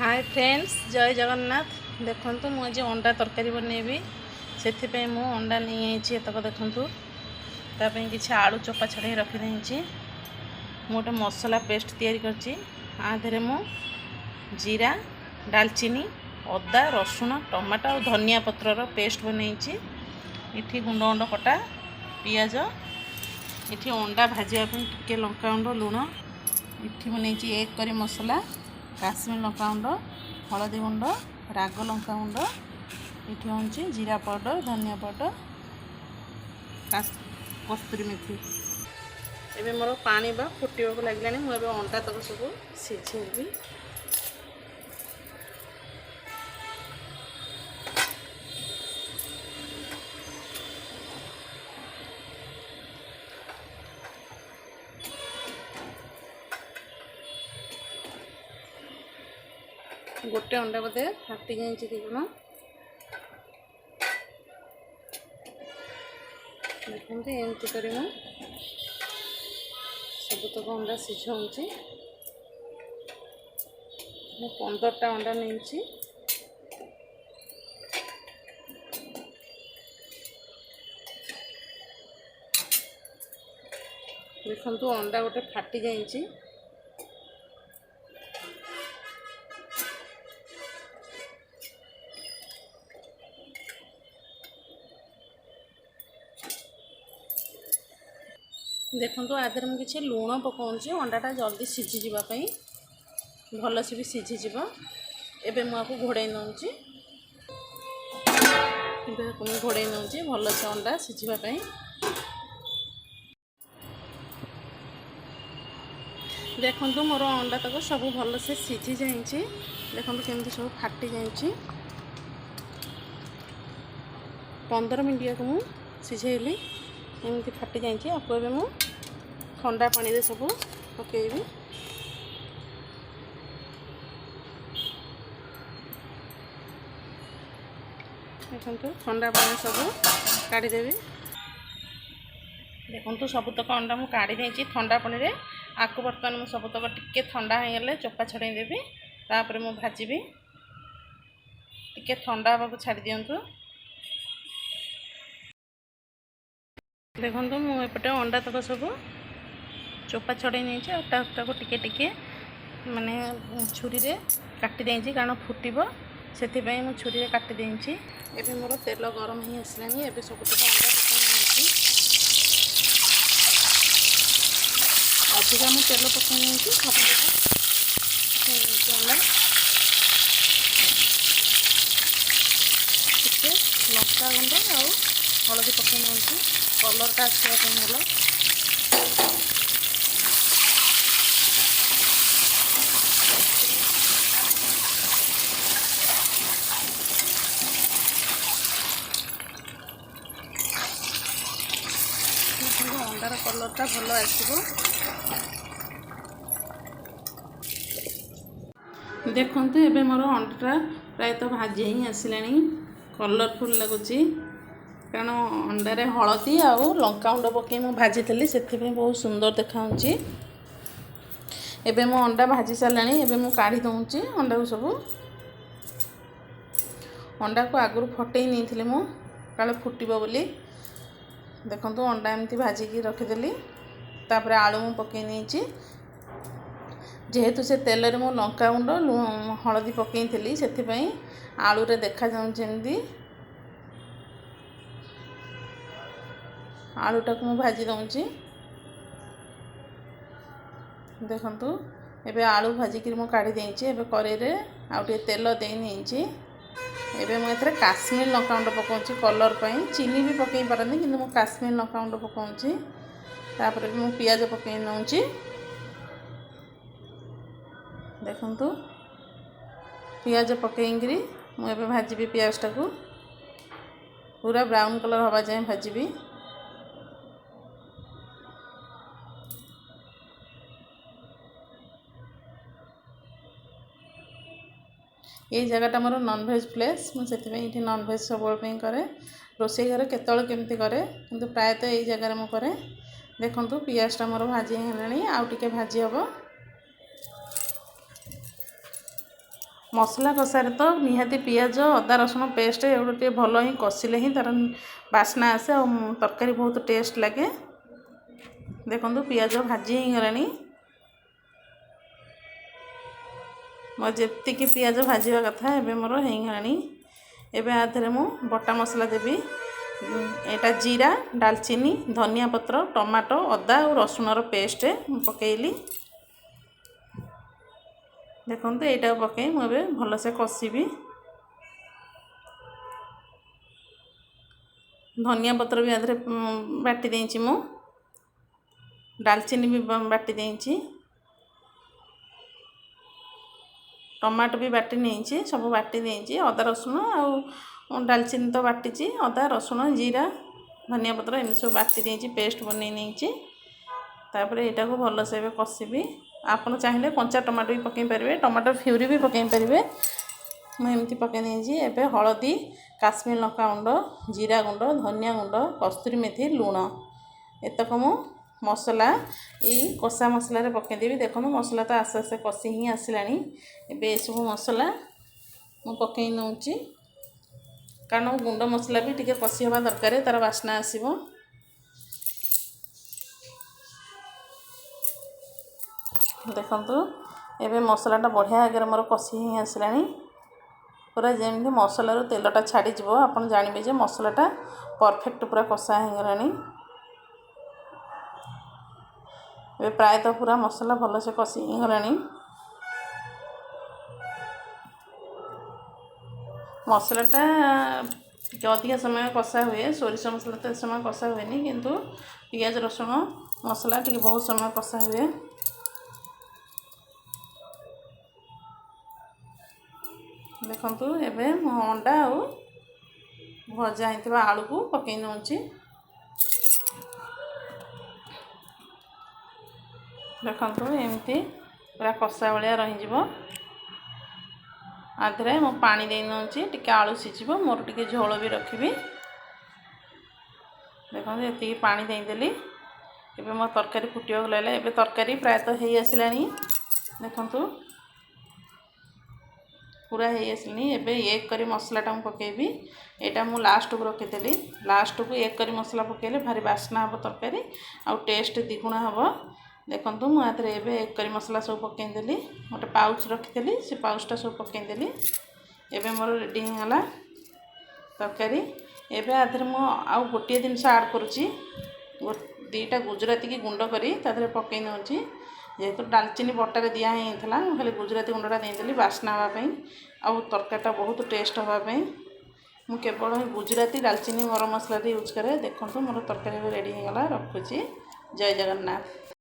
Hi friends, जय जगन्नाथ। देखो मुझे अंडा तरकारी बनैबी से अंडा नहीं एतक देखूँ ताप कि आलू चोपा छड़े रखी गोटे मसला पेस्ट तैयारी कर मु जीरा डालचीनी अदा रसुण टमाटो और धनिया पत्रर पेस्ट बनई इठी गुंड गुंड कटा पियाज इठी अंडा भाजापी टिके लंका गुंड लुण इठी बनई एक करी मसला काश्मीर लंका गुंड हलदी गुंड राग लंका गुंड इठी हूँ जीरा पाउडर धनिया पाउडर कस्तूरी मेथी। एबे मोर पानी बा फुटा को लगे मुझे अंडा तक सब सिझेबी। गोटे अंडा बोधे फाटी जाइए दिगुण देखते एमती कर सबतक अंडा सिझाऊँगी। 15टा अंडा नहीं देखो अंडा गोटे फाटी जाइए। देखो आधे मुझे किसी लुण पकाऊँच अंडाटा जल्दी सिझीजापी भल से भी सिझीज। एबे मुझे घोड़े नौची घोड़े नौची भल से अंडा सिझीवाई। देखो मोर अंडा तक सब भल से सिझी जाइए। देखो केमती सब फाटी जाइए। 15 मिनट को मुझे सिझेली एमती फाटी जाइए। आपको एवं मु ठंडा पानी रे सब पकेबी। देखो ठंडा पानी सब काढ़ीदेवी। देखो सबतक अंडा मुझे काढ़ी देती ठंडा पानी रे। आपको बर्तमान मुझे सबतक टिके ठंडा होगले चोपा छड़ाई देवी। तापर मुझे भाजबी टिके ठंडा हाँ छाड़ी दिंतु। देखो मुझे अंडा तक सब चोपा छड़ाई नहीं को टिके टिके माने छुरी रे काटी देती कारण फुटब से छुरी रे काटी देती। एबे मोर तेल गरम ही आसलानी। एबे सब अंडा पकई अधिका मुझे तेल पकई सब अंडा टिके लंका गुंड आ हलदी पकई नौ कलरटा आसवाई भल। अंडार कलरटा भल आसो। देखु एबे मोर अंडा प्रायतः भाजी ही आसला कलरफुल लगुच कारण अंडारे हलदी आउ लंका गुंड पकई मुझे भाजी से बहुत सुंदर देखा। एबे मो अंडा भाजी सारा एबे मु काढ़ी दूँगी अंडा को सब। अंडा को आगुरी फटई नहीं मु काले फुटब बोली। देखो अंडा एमती भाजिकी रखीदेली। तापर आलू मु पकई नहीं जेहेतु से तेल रे मु लंका गुंड हलदी पकई थी से आलू रे देखा जामती आलूटा को मु भाजी दूँगी। देखु एबे आलू भाजिकी मु काढ़ी देती। एबे कड़ाई रे आउ टे तेल दे नहीं एबे मुझे काश्मीर लंका गुंड पकाऊँच कलर पाई। चीनी भी पकई पारती कि मुझे काश्मीर लंका गुंड पकाऊँच। तापर भी मुझे पियाज पकई नौची। देखु पियाज पकईकरी मुझे भाजी पियाजटा को पूरा ब्राउन कलर हवा जाए भाजी। ये जगहटा मोर नॉनवेज प्लेस मुझे नॉनवेज सब कै रोसे घर केतल केमती कै कि प्रायतः यही जगार मुझे देखु पियाजटा मोर भाजी है आउ टे भाजी हम। मसला कषारे तो निहाती पियाज अदा रसुण पेस्ट एगुड़ा टे भल ही कषिले ही तार बास्ना आसे और तरकारी बहुत टेस्ट लगे। देखो पियाज भाजी ही गलानी मोर जी पियाज भाजवा कथा एबे मोर हो गलानी। एबे आधे मु बटा मसला देवी एटा जीरा डालचीनी धनिया पत्र टमाटो अदा और रसुणर पेस्ट पकेली। देखो यहाँ पकई मुझे भलसे कषिबी। धनिया पत्र भी आधे बाटी देची मु डालचीनी भी बाटी देची टमाटो भी बाटी नहीं सब बाटी देची अदा रसुण आ डालचीनी तो बाटी अदा रसुण जीरा धनिया पत्र एम सब बाटी देची पेस्ट बन नहीं तापर यहाँ को भलसे कषिबी। आपन चाहिए कंचा टमाटो भी पकई पारे टमाटो फ्यूरी भी पकई पारे मुझे पकई देची। एबे हलदी काश्मीर लंका गुंड जीरा गुंड धनिया गुंड कस्तूरी मेथी लुण एतक मु मसला ये कषा मसला पकईदेवी। देखो मसला तो आस्ते आस्ते कषि ही आसला। एबे सब मसला मु पकई नौची कारण गुंड मसला भी टिके कषि हवा दरकार तार बास्ना आसीबो। देखु एबे मसलाटा बढ़िया आगे मोर कषि ही आसला पूरा जमी मसलार तेलटा छाड़ी जीवो आपन जानबे जे मसलाटा परफेक्ट पूरा कषा हो गलानी। ए प्रायतः पूरा मसला भलसे कषि हो गलानी। मसलाटा अधिक समय कषा हुए सोरिष मसला तो समय कषा हुए किंतु पियाज रसुण मसला टी बहुत समय कषा हुए। देखु एबे अंडा आ भजा होता आलू को पकई नौची। देखु एमती पूरा कषा भाया रही आधे मो पानी दे नौची टिके आलू सीझिबो मोर टिके झोल भी रखी। देखो ये पानी देदेली एबे मो तरकारी फुटिया गला एबे तरकारी प्रायतः हो आसला। देखु पूरा हो आसली। एबे एक करी मसलाटा मु पकेबी एटा मु लास्ट को रखीदेली लास्ट को एक करी मसला पकेले भारी बास्ना हम तरकारी आ टेस्ट द्विगुणा हम। देखो मुझे एबे एक करी मसला सब पकेदेली गोटे पाउच रखीदेली से पाउचटा सब पकेदेली। एबे मोर रेडी होगा तरकारी। एबे आधे मु आउ गोटे जिनस आड करुच्ची दीटा गुजराती की गुंड करी तादरे पकई नौची जेहेतु डालचीनी बटारे दिया होता खाली गुजराती गुंडा देदेली बास्ना हाँपाई आ तरकारीटा बहुत टेस्ट हाँपाई मु केवल गुजराती डालचीनी गरम मसला यूज करे। देखो मोर तरकारी रेडी होगा रखुची। जय जगन्नाथ।